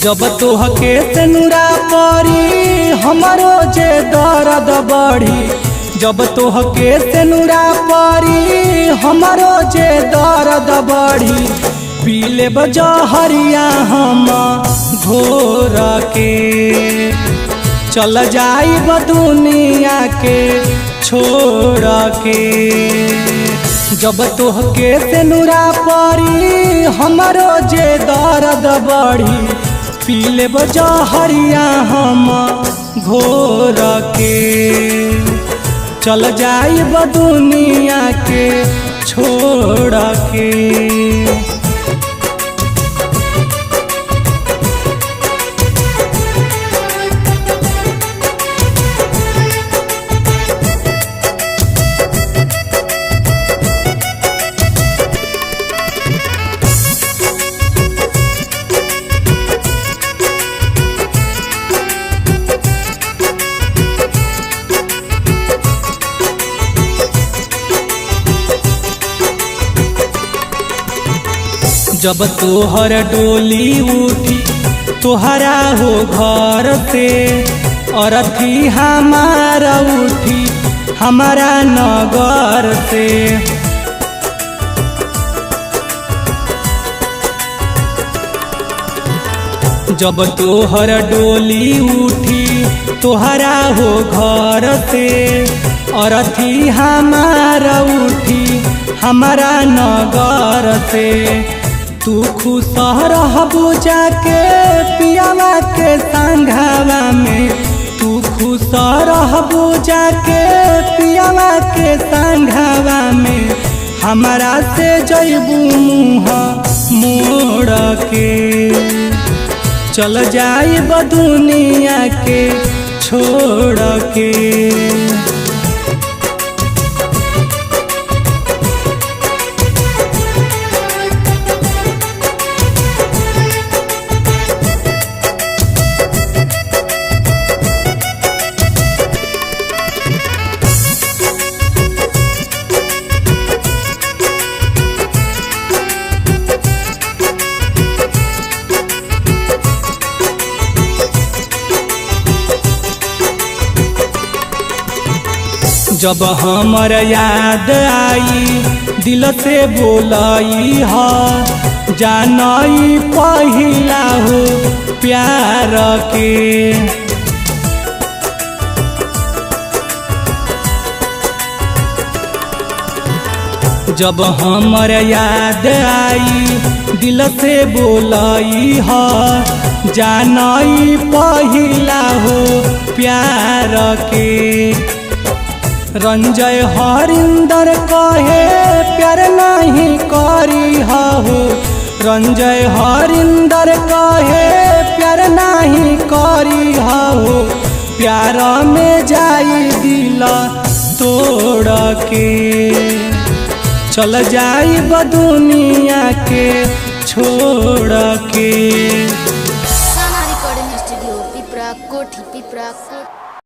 जब तोहके सेनुरा परी हमरो जे दर्द बढ़ी, जब तोहके सेनुरा परी हमरो जे दर्द बढ़ी, पी लेब जहरिया हम घोर के, चल जाइब दुनिया के छोड़ के। जब तोहके सेनुरा परी हमरो जे दर्द बढ़ी, पी लेब जहरिया हम घोर के, चल जाइब दुनिया के छोड़ के। जब तोहर डोली उठी तोहरा हो घर से, अरथी हमारा उठी हमारा नगर से। जब तोहर डोली उठी तोहरा हो घर से, अरथी हमारा उठी हमारा नगर से। तू खुश रहबू जाके पियावा के संघवा में, तू खुश रहबू जाके पियावा के संघवा में, हमारा से जइबू मुँह मोड़ के, चल जाइब दुनिया के छोड़ के। जब हमर याद आई दिल से बोलाई हा, जानई पहिला हो प्यार के। जब हमर याद आई दिल से बोलाई हा, जानई पहिला हो प्यार के। रंजय हरिंदर कहे प्यार नहीं करी हो, रंजय हरिंदर कहे प्यार नहीं करी हो, प्यार में जाई दिल तोड़ के, चल जाइब दुनिया के छोड़ के। साना रिकॉर्डिंग स्टूडियो पिपरा कोठी।